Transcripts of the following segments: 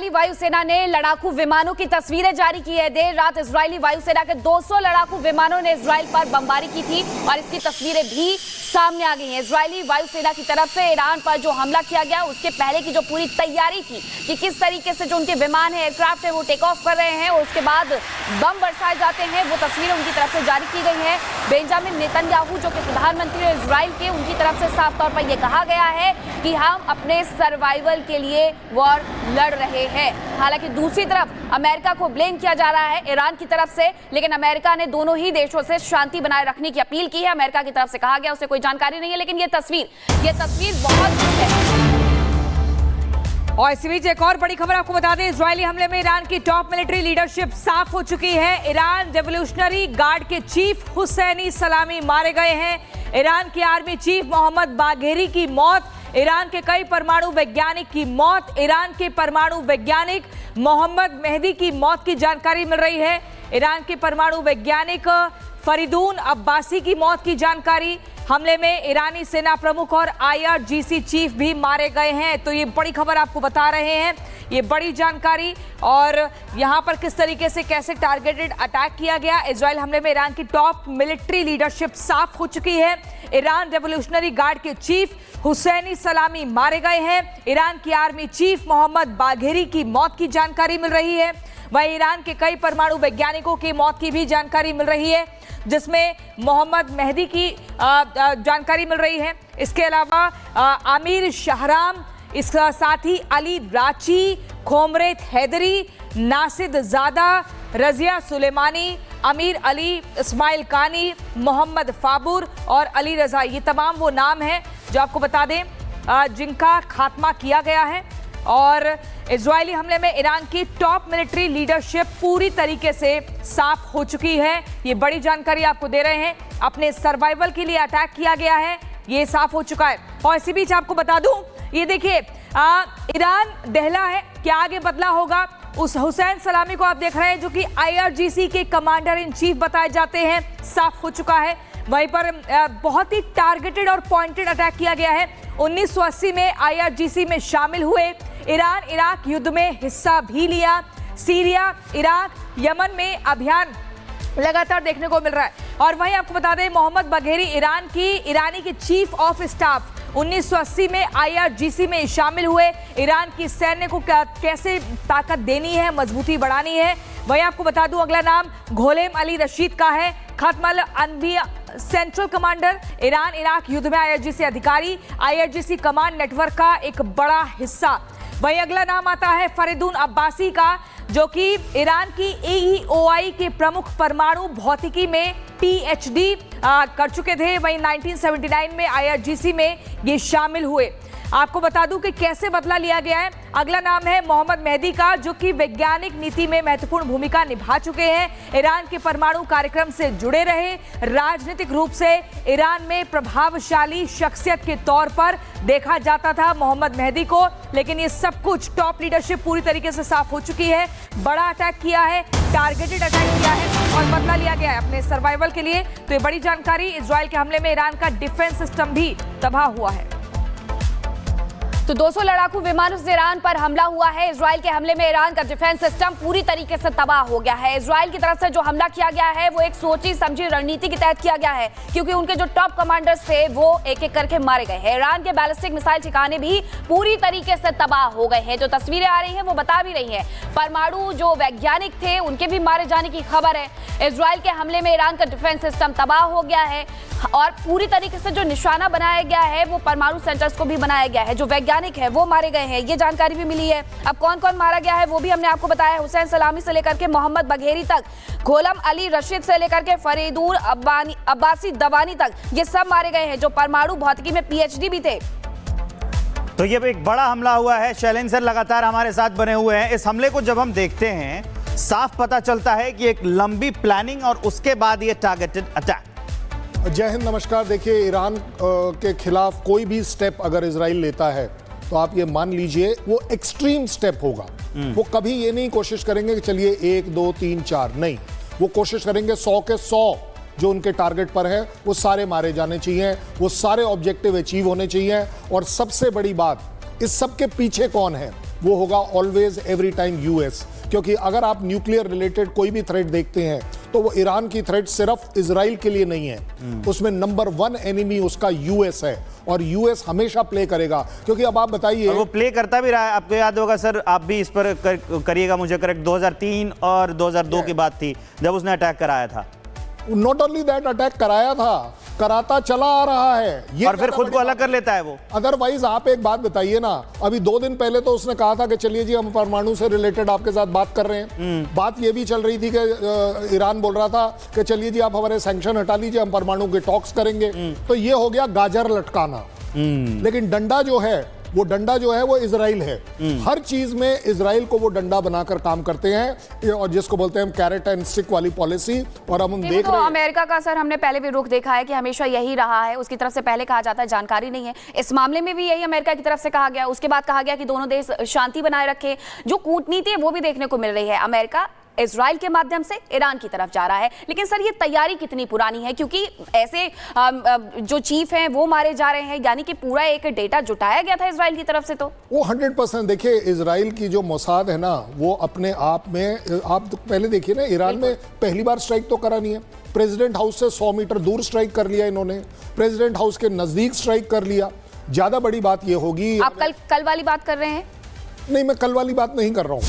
Israeli वायुसेना ने लड़ाकू विमानों की तस्वीरें जारी की है। देर रात इजरायली वायुसेना के 200 लड़ाकू विमानों ने इजराइल पर बमबारी की थी और इसकी तस्वीरें भी सामने आ गई हैं। इजरायली वायुसेना की तरफ से ईरान पर जो हमला किया गया उसके पहले की जो पूरी तैयारी थी कि किस तरीके से जो उनके विमान है, एयरक्राफ्ट है, वो टेक ऑफ कर रहे हैं और उसके बाद बम बरसाए जाते हैं, वो तस्वीरें उनकी तरफ से जारी की गई हैं। बेंजामिन नेतन्याहू जो कि प्रधानमंत्री है इजराइल के, उनकी तरफ से साफ तौर पर यह कहा गया है कि हम अपने सर्वाइवल के लिए वॉर लड़ रहे हैं। हालांकि दूसरी तरफ अमेरिका को ब्लेम किया जा रहा है ईरान की तरफ से, लेकिन अमेरिका ने दोनों ही देशों से शांति बनाए रखने की अपील की है। अमेरिका की तरफ से कहा गया उसे कोई जानकारी नहीं है, लेकिन ये तस्वीर बहुत है। और इसी बीच एक और बड़ी खबर आपको बता दें, इजरायली हमले में ईरान की टॉप मिलिट्री लीडरशिप साफ हो चुकी है। ईरान रेवोल्यूशनरी गार्ड के चीफ हुसैनी सलामी मारे गए हैं। ईरान के आर्मी चीफ मोहम्मद बाघेरी की मौत, ईरान के कई परमाणु वैज्ञानिक की मौत, ईरान के परमाणु वैज्ञानिक मोहम्मद मेहदी की मौत की जानकारी मिल रही है। ईरान के परमाणु वैज्ञानिक फरीदून अब्बासी की मौत की जानकारी। हमले में ईरानी सेना प्रमुख और IRGC चीफ भी मारे गए हैं। तो ये बड़ी खबर आपको बता रहे हैं, ये बड़ी जानकारी। और यहां पर किस तरीके से कैसे टारगेटेड अटैक किया गया। इजराइल हमले में ईरान की टॉप मिलिट्री लीडरशिप साफ हो चुकी है। ईरान रेवोल्यूशनरी गार्ड के चीफ हुसैनी सलामी मारे गए हैं। ईरान की आर्मी चीफ मोहम्मद बाघेरी की मौत की जानकारी मिल रही है। वहीं ईरान के कई परमाणु वैज्ञानिकों की मौत की भी जानकारी मिल रही है, जिसमें मोहम्मद मेहदी की जानकारी मिल रही है। इसके अलावा आमिर शहराम, इसके साथ ही अली राची, खोमरेत हैदरी, नासिद ज़ादा, रजिया सुलेमानी, अमीर अली, इस्माइल कानी, मोहम्मद फाबुर और अली रजा, ये तमाम वो नाम हैं जो आपको बता दें जिनका खात्मा किया गया है। और इजरायली हमले में ईरान की टॉप मिलिट्री लीडरशिप पूरी तरीके से साफ हो चुकी है। ये बड़ी जानकारी आपको दे रहे हैं। अपने सर्वाइवल के लिए अटैक किया गया है, ये साफ हो चुका है। और इसी बीच आपको बता दूं, ये देखिए ईरान दहला है, क्या आगे बदला होगा। उस हुसैन सलामी को आप देख रहे हैं जो कि IRGC के कमांडर इन चीफ बताए जाते हैं, साफ हो चुका है। वहीं पर बहुत ही टारगेटेड और पॉइंटेड अटैक किया गया है। 1980 में IRGC में शामिल हुए, ईरान इराक युद्ध में हिस्सा भी लिया। सीरिया, इराक, यमन में अभियान लगातार देखने को मिल रहा है। और वहीं आपको बता दें, मोहम्मद बाघेरी ईरानी के चीफ ऑफ स्टाफ 1980 में IRGC में शामिल हुए। ईरान की सैन्य को कैसे ताकत देनी है, मजबूती बढ़ानी है। वहीं आपको बता दूं, अगला नाम घोलेम अली रशीद का है, खत्मल अनबिया सेंट्रल कमांडर, ईरान इराक युद्ध में IRGC अधिकारी, IRGC कमांड नेटवर्क का एक बड़ा हिस्सा। वहीं अगला नाम आता है फरीदून अब्बासी का, जो कि ईरान की AEOI के प्रमुख परमाणु भौतिकी में PhD कर चुके थे। वहीं 1979 में IRGC में ये शामिल हुए। आपको बता दूं कि कैसे बदला लिया गया है। अगला नाम है मोहम्मद मेहदी का, जो कि वैज्ञानिक नीति में महत्वपूर्ण भूमिका निभा चुके हैं। ईरान के परमाणु कार्यक्रम से जुड़े रहे, राजनीतिक रूप से ईरान में प्रभावशाली शख्सियत के तौर पर देखा जाता था मोहम्मद मेहदी को। लेकिन ये सब कुछ टॉप लीडरशिप पूरी तरीके से साफ हो चुकी है। बड़ा अटैक किया है, टारगेटेड अटैक किया है और बदला लिया गया है अपने सर्वाइवल के लिए। तो ये बड़ी जानकारी। इजराइल के हमले में ईरान का डिफेंस सिस्टम भी तबाह हुआ है। तो 200 लड़ाकू विमानों से ईरान पर हमला हुआ है। इजराइल के हमले में ईरान का डिफेंस सिस्टम पूरी तरीके से तबाह हो गया है। इजराइल की तरफ से जो हमला किया गया है वो एक सोची समझी रणनीति के तहत किया गया है, क्योंकि उनके जो टॉप कमांडर्स थे वो एक एक करके मारे गए हैं। ईरान के बैलिस्टिक मिसाइल ठिकाने भी पूरी तरीके से तबाह हो गए हैं। जो तस्वीरें आ रही हैं वो बता भी रही हैं, परमाणु जो वैज्ञानिक थे उनके भी मारे जाने की खबर है। इजराइल के हमले में ईरान का डिफेंस सिस्टम तबाह हो गया है और पूरी तरीके से जो निशाना बनाया गया है वो परमाणु सेंटर्स को भी बनाया गया है। जो वैज्ञानिक है वो मारे गए हैं, ये जानकारी भी मिली है। अब कौन कौन मारा गया है वो भी हमने आपको बताया। हुसैन सलामी से लेकर के मोहम्मद बाघेरी तक, घोलम अली रशीद से लेकर के फरीदून अब्बासी दवानी तक, ये सब मारे गए हैं जो परमाणु भौतिकी में PhD भी थे। तो ये एक बड़ा हमला हुआ है। शैलेंद्र सर लगातार हमारे साथ बने हुए हैं। इस हमले को जब हम देखते हैं, साफ पता चलता है कि एक लंबी प्लानिंग और उसके बाद ये टारगेटेड अटैक। जय हिंद, नमस्कार। देखिए, ईरान के खिलाफ कोई भी स्टेप अगर इजराइल लेता है तो आप ये मान लीजिए वो एक्सट्रीम स्टेप होगा। वो कभी ये नहीं कोशिश करेंगे कि चलिए 1 2 3 4, नहीं, वो कोशिश करेंगे 100 के 100 जो उनके टारगेट पर है वो सारे मारे जाने चाहिए, वो सारे ऑब्जेक्टिव अचीव होने चाहिए। और सबसे बड़ी बात, इस सब के पीछे कौन है? वो होगा ऑलवेज एवरी टाइम यूएस, क्योंकि अगर आप न्यूक्लियर रिलेटेड कोई भी थ्रेट देखते हैं तो वो ईरान की थ्रेट सिर्फ इजराइल के लिए नहीं है, उसमें नंबर 1 एनिमी उसका यूएस है, और यूएस हमेशा प्ले करेगा। क्योंकि अब आप बताइए, और वो प्ले करता भी रहा है। आपको याद होगा सर, आप भी इस पर करिएगा मुझे करेक्ट, 2003 और 2002 की बात थी जब उसने अटैक कराया था। नॉट ओनली दैट, अटैक कराया था, कराता चला आ रहा है ये, और फिर खुद को अलग कर लेता है वो। अदरवाइज आप एक बात बताइए ना, अभी 2 दिन पहले तो उसने कहा था कि चलिए जी हम परमाणु से रिलेटेड आपके साथ बात कर रहे हैं। बात ये भी चल रही थी कि ईरान बोल रहा था कि चलिए जी आप हमारे सैंक्शन हटा लीजिए, हम परमाणु के टॉक्स करेंगे। तो ये हो गया गाजर लटकाना। लेकिन डंडा जो है वो इजराइल है। हर चीज में इजराइल को वो डंडा बनाकर काम करते हैं, और जिसको बोलते हैं कैरेट एंड स्टिक वाली पॉलिसी। और हम देख रहे हैं अमेरिका का सर, हमने पहले भी रुख देखा है कि हमेशा यही रहा है। उसकी तरफ से पहले कहा जाता है जानकारी नहीं है, इस मामले में भी यही अमेरिका की तरफ से कहा गया। उसके बाद कहा गया कि दोनों देश शांति बनाए रखे। जो कूटनीति है वो भी देखने को मिल रही है, अमेरिका इजराइल के माध्यम से ईरान की तरफ जा रहा है। लेकिन सर ये तैयारी कितनी पुरानी है, क्योंकि ऐसे जो चीफ हैं वो मारे जा रहे हैं, यानी कि पूरा एक डेटा जुटाया गया था इजराइल की तरफ से। तो वो 100% देखिए, इजराइल की जो मोसाद है ना, वो अपने आप में, आप तो पहले देखिए ना, ईरान में पहली बार स्ट्राइक तो करा नहीं है। प्रेसिडेंट हाउस से 100 मीटर दूर स्ट्राइक कर लिया इन्होंने, प्रेसिडेंट हाउस के नजदीक स्ट्राइक कर लिया। ज्यादा बड़ी बात ये होगी, आप कल वाली बात कर रहे हैं? नहीं, मैं कल वाली बात नहीं कर रहा हूँ।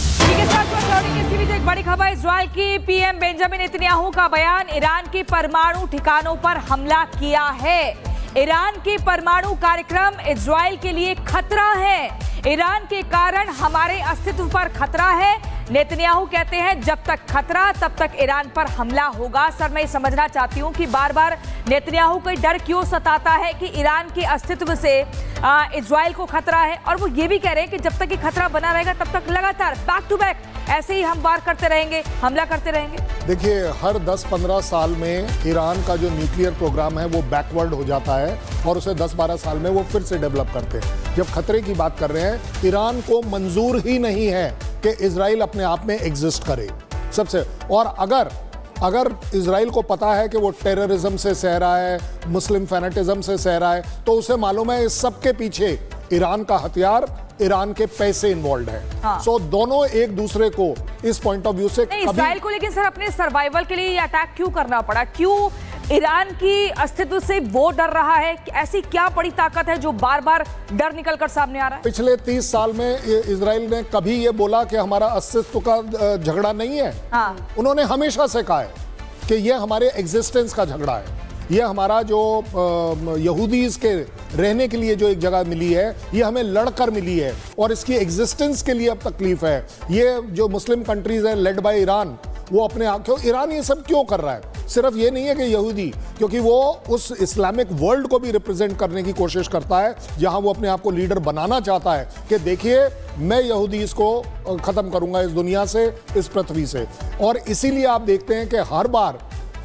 एक बड़ी खबर, इजराइल की पीएम बेंजामिन नेतन्याहू का बयान, ईरान के परमाणु ठिकानों पर हमला किया है। ईरान के परमाणु कार्यक्रम इजराइल के लिए खतरा है, ईरान के कारण हमारे अस्तित्व पर खतरा है। नेतन्याहू कहते हैं जब तक खतरा तब तक ईरान पर हमला होगा। सर मैं समझना चाहती हूं कि बार बार नेतन्याहू को डर क्यों सताता है कि ईरान के अस्तित्व से इजराइल को खतरा है, और वो ये भी कह रहे हैं कि जब तक ये खतरा बना रहेगा तब तक लगातार बैक टू बैक ऐसे ही हम वार करते रहेंगे, हमला करते रहेंगे। देखिए, हर 10-15 साल में ईरान का जो न्यूक्लियर प्रोग्राम है वो बैकवर्ड हो जाता है, और उसे 10-12 साल में वो फिर से डेवलप करते हैं। जब खतरे की बात कर रहे हैं, ईरान को मंजूर ही नहीं है कि इजराइल अपने आप में एग्जिस्ट करे सबसे। और अगर इजराइल को पता है कि वो टेररिज्म से सह रहा है, मुस्लिम फैनेटिज्म से सह रहा है, तो उसे मालूम है इस सब के पीछे ईरान का हथियार, ईरान के पैसे इन्वॉल्व है। हाँ। सो दोनों एक दूसरे को इस पॉइंट ऑफ व्यू से इजराइल को, लेकिन सर अपने सर्वाइवल के लिए ये अटैक क्यों करना पड़ा? क्यों ईरान की अस्तित्व से वो डर रहा है? ऐसी क्या बड़ी ताकत है जो बार बार डर निकल कर सामने आ रहा है? पिछले 30 साल में इजराइल ने कभी ये बोला कि हमारा अस्तित्व का झगड़ा नहीं है। हाँ। उन्होंने हमेशा से कहा है कि ये हमारे एग्जिस्टेंस का झगड़ा है, ये हमारा जो यहूदीज के रहने के लिए जो एक जगह मिली है, ये हमें लड़कर मिली है, और इसकी एग्जिस्टेंस के लिए अब तकलीफ है। ये जो मुस्लिम कंट्रीज है लेड बाय ईरान, वो अपने आप क्यों, ईरान ये सब क्यों कर रहा है? सिर्फ ये नहीं है कि यहूदी, क्योंकि वो उस इस्लामिक वर्ल्ड को भी रिप्रेजेंट करने की कोशिश करता है, जहां वो अपने आप को लीडर बनाना चाहता है कि देखिए मैं यहूदीज को खत्म करूंगा इस दुनिया से, इस पृथ्वी से। और इसीलिए आप देखते हैं कि हर बार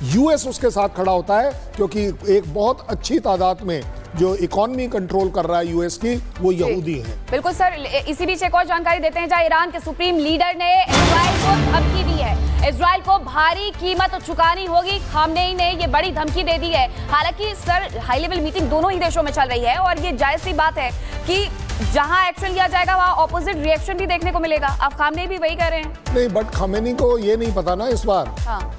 यूएस उसके साथ खड़ा होता है, क्योंकि एक बहुत अच्छी तादाद में जो इकोनॉमी कंट्रोल कर रहा है यूएस की, वो यहूदी हैं। बिल्कुल सर, इसी बीच एक और जानकारी देते हैं, जहां ईरान के सुप्रीम लीडर ने इजराइल को धमकी दी है। इजराइल को भारी कीमत चुकानी होगी, खामनेई ने ये बड़ी धमकी दे दी है। हालांकि सर हाई लेवल मीटिंग दोनों ही देशों में चल रही है, और ये जायज सी बात है कि जहां एक्शन लिया जाएगा वहां ऑपोजिट रिएक्शन भी देखने को मिलेगा। अब खामनेई भी वही कह रहे हैं। नहीं, बट खामेनी को ये नहीं पता ना इस बार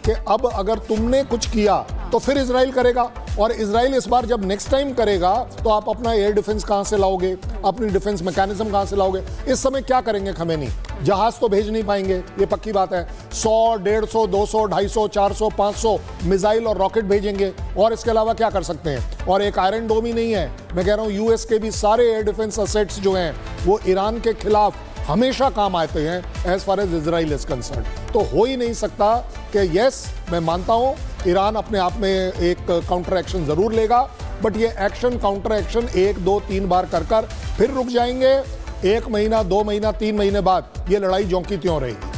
कि अब अगर तुमने कुछ किया तो फिर इजराइल करेगा, और इजराइल इस बार जब नेक्स्ट टाइम करेगा तो आप अपना एयर डिफेंस कहां से लाओगे, अपनी डिफेंस मैकेनिज्म कहां से लाओगे? इस समय क्या करेंगे खामेनी? जहाज तो भेज नहीं पाएंगे, ये पक्की बात है। 100, 150, 200, 250, 400, 500 मिसाइल और रॉकेट भेजेंगे, और इसके अलावा क्या कर सकते हैं? और एक आयरन डोम ही नहीं है, मैं कह रहा हूं यूएस के भी सारे एयर डिफेंस असेट्स जो हैं वो ईरान के खिलाफ हमेशा काम आते हैं as far as Israel is concern. तो हो ही नहीं सकता कि यस, मैं मानता हूं ईरान अपने आप में एक काउंटर एक्शन जरूर लेगा, बट ये एक्शन काउंटर एक्शन 1, 2, 3 बार कर फिर रुक जाएंगे। 1 महीना, 2 महीना, 3 महीने बाद ये लड़ाई ज्यों की त्यों रहेगी।